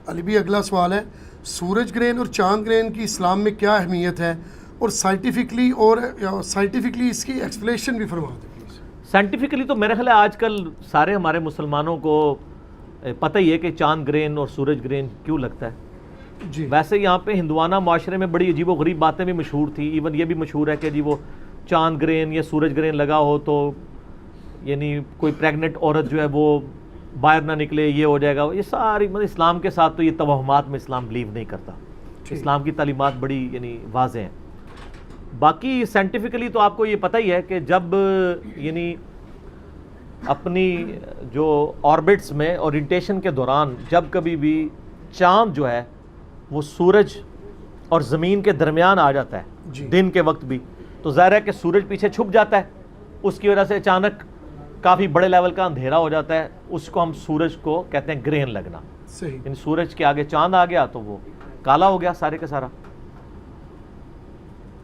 علی بھی اگلا سوال ہے، سورج گرہن اور چاند گرہن کی اسلام میں کیا اہمیت ہے اور سائنٹیفکلی اس کی ایکسپلینیشن بھی فرما دیں پلیز۔ سائنٹیفکلی تو میرا خیال ہے آج کل سارے ہمارے مسلمانوں کو پتہ ہی ہے کہ چاند گرہن اور سورج گرہن کیوں لگتا ہے جی ویسے یہاں پہ ہندوانہ معاشرے میں بڑی عجیب و غریب باتیں بھی مشہور تھیں، ایون یہ بھی مشہور ہے کہ جی وہ چاند گرہن یا سورج گرہن لگا ہو تو یعنی کوئی پریگننٹ عورت جو ہے وہ باہر نہ نکلے، یہ ہو جائے گا، یہ ساری مطلب اسلام کے ساتھ تو یہ توہمات میں اسلام بلیو نہیں کرتا، اسلام کی تعلیمات بڑی یعنی واضح ہیں۔ باقی سائنٹیفکلی تو آپ کو یہ پتہ ہی ہے کہ جب یعنی اپنی جو آربٹس میں اورینٹیشن کے دوران جب کبھی بھی چاند جو ہے وہ سورج اور زمین کے درمیان آ جاتا ہے دن کے وقت بھی، تو ظاہر ہے کہ سورج پیچھے چھپ جاتا ہے، اس کی وجہ سے اچانک کافی بڑے لیول کا اندھیرا ہو جاتا ہے، اس کو ہم سورج کو کہتے ہیں گرہن لگنا۔ صحیح۔ یعنی سورج کے آگے چاند آ گیا تو وہ کالا ہو گیا سارے کا سارا۔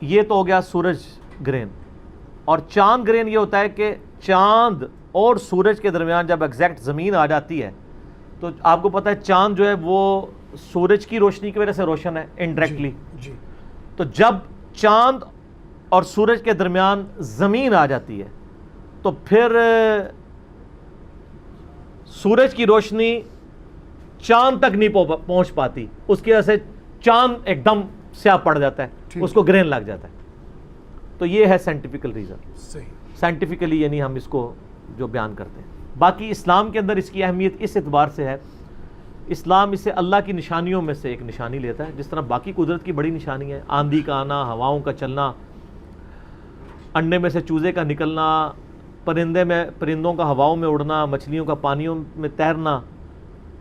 یہ تو ہو گیا سورج گرہن۔ اور چاند گرہن یہ ہوتا ہے کہ چاند اور سورج کے درمیان جب ایگزیکٹ زمین آ جاتی ہے تو آپ کو پتہ ہے چاند جو ہے وہ سورج کی روشنی کی وجہ سے روشن ہے انڈائریکٹلی، جی تو جب چاند اور سورج کے درمیان زمین آ جاتی ہے تو پھر سورج کی روشنی چاند تک نہیں پہنچ پاتی، اس کی وجہ سے چاند ایک دم سیاہ پڑ جاتا ہے، اس کو گرہن لگ جاتا ہے۔ تو یہ ہے سائنٹیفیکل ریزن، صحیح، سائنٹیفکلی یعنی ہم اس کو جو بیان کرتے ہیں۔ باقی اسلام کے اندر اس کی اہمیت اس اعتبار سے ہے، اسلام اسے اللہ کی نشانیوں میں سے ایک نشانی لیتا ہے، جس طرح باقی قدرت کی بڑی نشانی ہے، آندھی کا آنا، ہواؤں کا چلنا، انڈے میں سے چوزے کا نکلنا، پرندوں کا ہواؤں میں اڑنا، مچھلیوں کا پانیوں میں تیرنا،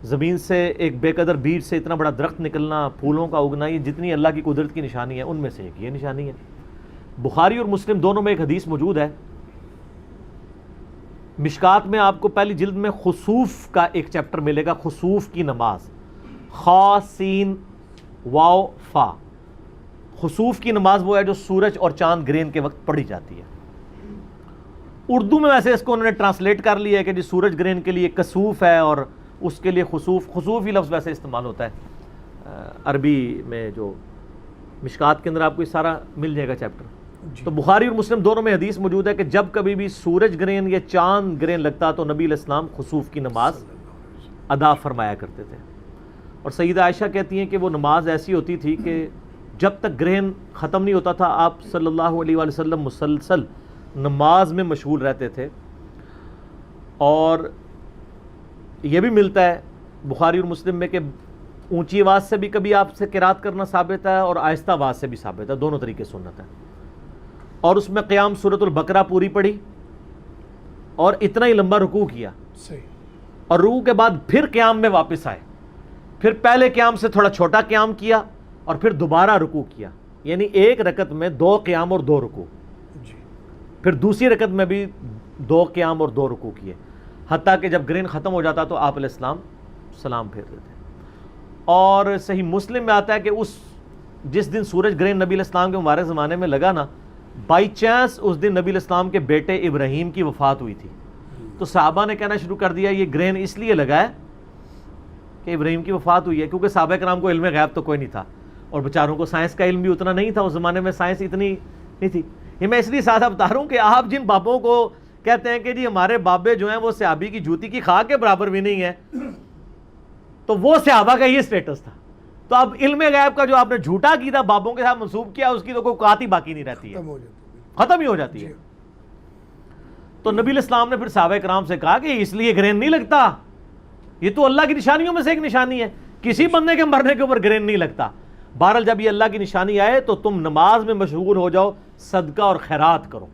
زمین سے ایک بے قدر بیج سے اتنا بڑا درخت نکلنا، پھولوں کا اگنا، یہ جتنی اللہ کی قدرت کی نشانی ہے ان میں سے ایک یہ نشانی ہے۔ بخاری اور مسلم دونوں میں ایک حدیث موجود ہے، مشکات میں آپ کو پہلی جلد میں خسوف کا ایک چیپٹر ملے گا، خسوف کی نماز، خا سین واو فا، خسوف کی نماز وہ ہے جو سورج اور چاند گرہن کے وقت پڑھی جاتی ہے۔ اردو میں ویسے اس کو انہوں نے ٹرانسلیٹ کر لیا ہے کہ جی سورج گرہن کے لیے کسوف ہے اور اس کے لیے خسوف ہی لفظ ویسے استعمال ہوتا ہے عربی میں، جو مشکات کے اندر آپ کو یہ سارا مل جائے گا چیپٹر۔ تو بخاری اور مسلم دونوں میں حدیث موجود ہے کہ جب کبھی بھی سورج گرہن یا چاند گرہن لگتا تو نبی علیہ السلام خسوف کی نماز ادا فرمایا کرتے تھے۔ اور سیدہ عائشہ کہتی ہیں کہ وہ نماز ایسی ہوتی تھی کہ جب تک گرہن ختم نہیں ہوتا تھا آپ صلی اللہ علیہ وآلہ وسلم مسلسل نماز میں مشغول رہتے تھے۔ اور یہ بھی ملتا ہے بخاری اور مسلم میں کہ اونچی آواز سے بھی کبھی آپ سے قرات کرنا ثابت ہے اور آہستہ آواز سے بھی ثابت ہے، دونوں طریقے سنت ہے۔ اور اس میں قیام سورۃ البقرہ پوری پڑھی اور اتنا ہی لمبا رکوع کیا، اور رکوع کے بعد پھر قیام میں واپس آئے، پھر پہلے قیام سے تھوڑا چھوٹا قیام کیا اور پھر دوبارہ رکوع کیا، یعنی ایک رکعت میں 2 قیام اور 2 رکوع، پھر دوسری رکعت میں بھی 2 قیام اور 2 رکوع کیے، حتیٰ کہ جب گرہن ختم ہو جاتا تو آپ علیہ السلام سلام پھیر دیتے۔ اور صحیح مسلم میں آتا ہے کہ جس دن سورج گرہن نبی علیہ السلام کے مبارک زمانے میں لگا نا، بائی چانس اس دن نبی علیہ السلام کے بیٹے ابراہیم کی وفات ہوئی تھی، تو صحابہ نے کہنا شروع کر دیا یہ گرہن اس لیے لگا ہے کہ ابراہیم کی وفات ہوئی ہے، کیونکہ صحابہ کرام کو علم غیب تو کوئی نہیں تھا اور بیچاروں کو سائنس کا علم بھی اتنا نہیں تھا، اس زمانے میں سائنس اتنی نہیں تھی۔ یہ میں اس لیے ساتھ بتا رہا ہوں کہ آپ جن بابوں کو کہتے ہیں کہ جی ہمارے بابے جو ہیں وہ صحابی کی جوتی کی خاک کے برابر بھی نہیں ہے، تو وہ صحابہ کا یہ سٹیٹس تھا، تو اب علم غیب کا جو آپ نے جھوٹا کی تھا بابوں کے ساتھ منسوب کیا، اس کی تو کوئی قوت ہی باقی نہیں رہتی ہے، ختم ہی ہو جاتی ہے۔ تو نبی علیہ السلام نے پھر صحابہ کرام سے کہا کہ اس لیے گرہن نہیں لگتا، یہ تو اللہ کی نشانیوں میں سے ایک نشانی ہے، کسی بندے کے مرنے کے اوپر گرہن نہیں لگتا۔ بہرحال جب یہ اللہ کی نشانی آئے تو تم نماز میں مشغول ہو جاؤ، صدقہ اور خیرات کرو۔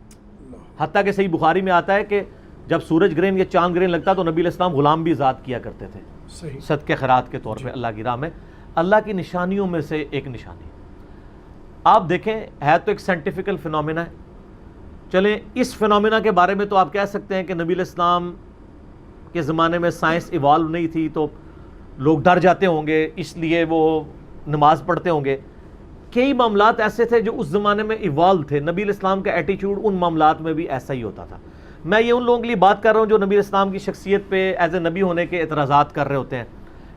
حتیٰ کہ صحیح بخاری میں آتا ہے کہ جب سورج گرہن یا چاند گرہن لگتا تو نبی علیہ السلام غلام بھی آزاد کیا کرتے تھے صدقہ خیرات کے طور پہ اللہ کی راہ میں۔ اللہ کی نشانیوں میں سے ایک نشانی آپ دیکھیں ہے تو ایک سائنٹیفکل فینومینا ہے۔ چلیں اس فینومینا کے بارے میں تو آپ کہہ سکتے ہیں کہ نبی علیہ السلام کے زمانے میں سائنس ایوالو نہیں تھی تو لوگ ڈر جاتے ہوں گے، اس لیے وہ نماز پڑھتے ہوں گے۔ کئی معاملات ایسے تھے جو اس زمانے میں ایوالو تھے، نبی علیہ السلام کا ایٹیچیوڈ ان معاملات میں بھی ایسا ہی ہوتا تھا۔ میں یہ ان لوگوں کے لیے بات کر رہا ہوں جو نبی علیہ السلام کی شخصیت پہ ایز اے نبی ہونے کے اعتراضات کر رہے ہوتے ہیں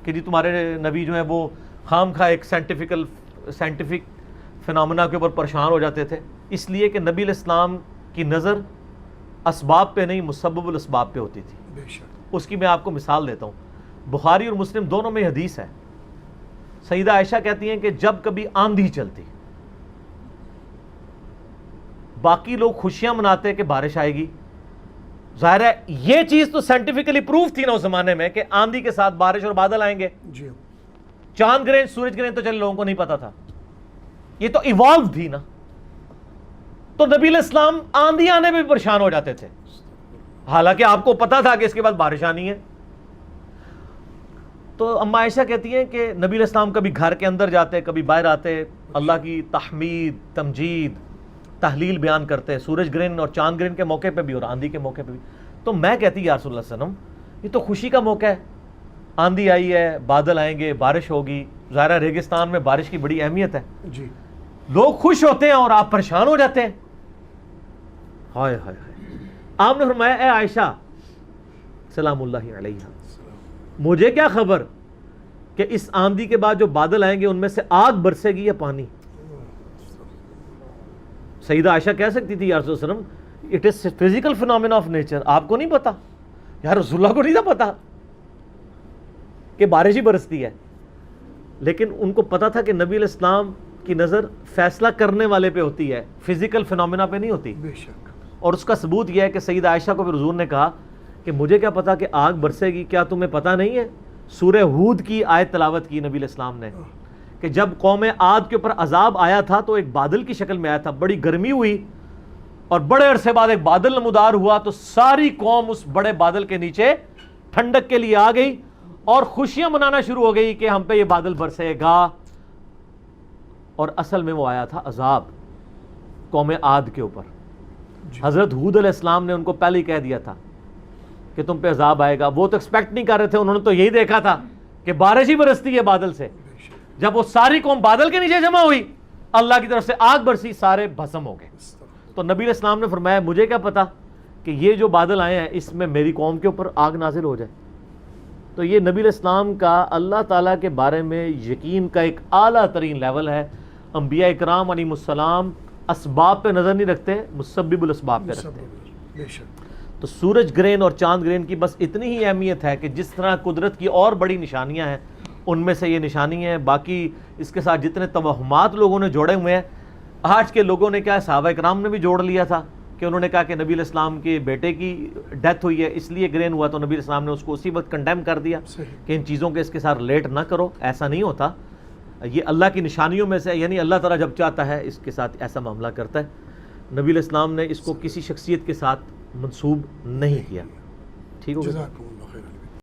کہ جی تمہارے نبی جو ہیں وہ خام خواہ ایک سائنٹیفک فنامنا کے اوپر پریشان ہو جاتے تھے، اس لیے کہ نبی علیہ السلام کی نظر اسباب پہ نہیں مسبب الاسباب پہ ہوتی تھی. بے شک. اس کی میں آپ کو مثال دیتا ہوں، بخاری اور مسلم دونوں میں حدیث ہے. سیدہ عائشہ کہتی ہیں کہ جب کبھی آندھی چلتی، باقی لوگ خوشیاں مناتے کہ بارش آئے گی. ظاہر ہے یہ چیز تو سائنٹیفکلی پروف تھی نا اس زمانے میں کہ آندھی کے ساتھ بارش اور بادل آئیں گے. جی. چاند گرہن سورج گرہن تو چلے لوگوں کو نہیں پتا تھا، یہ تو ایوالو تھی نا. تو نبی علیہ السلام آندھی آنے میں بھی پریشان ہو جاتے تھے، حالانکہ آپ کو پتا تھا کہ اس کے بعد بارش آنی ہے. تو اما عائشہ کہتی ہیں کہ نبی علیہ السلام کبھی گھر کے اندر جاتے، کبھی باہر آتے، اللہ کی تحمید، تمجید، تحلیل بیان کرتے، سورج گرہن اور چاند گرہن کے موقع پہ بھی اور آندھی کے موقع پہ بھی. تو میں کہتی یا رسول اللہ صلی اللہ علیہ وسلم یہ تو خوشی کا موقع ہے، آندھی آئی ہے، بادل آئیں گے، بارش ہوگی. ظاہرہ ریگستان میں بارش کی بڑی اہمیت ہے، جی. لوگ خوش ہوتے ہیں اور آپ پریشان ہو جاتے ہیں. ہائے ہائے ہائے. آپ نے فرمایا اے عائشہ سلام اللہ علیہا، مجھے کیا خبر کہ اس آندھی کے بعد جو بادل آئیں گے ان میں سے آگ برسے گی یا پانی. سیدہ عائشہ کہہ سکتی تھی یا رسول اللہ علیہ وسلم it is physical phenomena of nature, آپ کو نہیں پتا، یا رسول اللہ کو نہیں تھا پتا کہ بارش ہی برستی ہے. لیکن ان کو پتا تھا کہ نبی علیہ السلام کی نظر فیصلہ کرنے والے پہ ہوتی ہے، فزیکل فینومینا پہ نہیں ہوتی. بے شک. اور اس کا ثبوت یہ ہے کہ سیدہ عائشہ کو پھر حضور نے کہا کہ مجھے کیا پتا کہ آگ برسے گی، کیا تمہیں پتہ نہیں ہے؟ سورہ ہود کی آیت تلاوت کی نبی علیہ السلام نے کہ جب قوم عاد کے اوپر عذاب آیا تھا تو ایک بادل کی شکل میں آیا تھا، بڑی گرمی ہوئی اور بڑے عرصے بعد ایک بادل نمودار ہوا تو ساری قوم اس بڑے بادل کے نیچے ٹھنڈک کے لیے آ گئی اور خوشیاں منانا شروع ہو گئی کہ ہم پہ یہ بادل برسے گا. اور اصل میں وہ آیا تھا عذاب قوم عاد کے اوپر. حضرت ہود علیہ السلام نے ان کو پہلے ہی کہہ دیا تھا کہ تم پہ عذاب آئے گا. وہ تو ایکسپیکٹ نہیں کر رہے تھے، انہوں نے تو یہی دیکھا تھا کہ بارش ہی برستی ہے بادل سے. جب وہ ساری قوم بادل کے نیچے جمع ہوئی، اللہ کی طرف سے آگ برسی، سارے بھسم ہو گئے. تو نبی علیہ السلام نے فرمایا مجھے کیا پتا کہ یہ جو بادل آئے ہیں اس میں میری قوم کے اوپر آگ نازل ہو جائے. تو یہ نبی علیہ السلام کا اللہ تعالیٰ کے بارے میں یقین کا ایک اعلیٰ ترین لیول ہے. انبیاء اکرام علیہ السلام اسباب پہ نظر نہیں رکھتے، مسبب الاسباب پہ رکھتے ہیں. بے شک. تو سورج گرہن اور چاند گرہن کی بس اتنی ہی اہمیت ہے کہ جس طرح قدرت کی اور بڑی نشانیاں ہیں ان میں سے یہ نشانی ہے. باقی اس کے ساتھ جتنے توہمات لوگوں نے جوڑے ہوئے ہیں، آج کے لوگوں نے کیا صحابہ اکرام نے بھی جوڑ لیا تھا کہ انہوں نے کہا کہ نبی علیہ السلام کے بیٹے کی ڈیتھ ہوئی ہے اس لیے گرہن ہوا، تو نبی علیہ السلام نے اس کو اسی وقت کنڈیم کر دیا کہ ان چیزوں کے اس کے ساتھ ریلیٹ نہ کرو. ایسا نہیں ہوتا، یہ اللہ کی نشانیوں میں سے، یعنی اللہ تعالیٰ جب چاہتا ہے اس کے ساتھ ایسا معاملہ کرتا ہے. نبی علیہ السلام نے اس کو کسی شخصیت کے ساتھ منسوب نہیں کیا. ٹھیک ہو گیا؟ جزاکم اللہ خیر.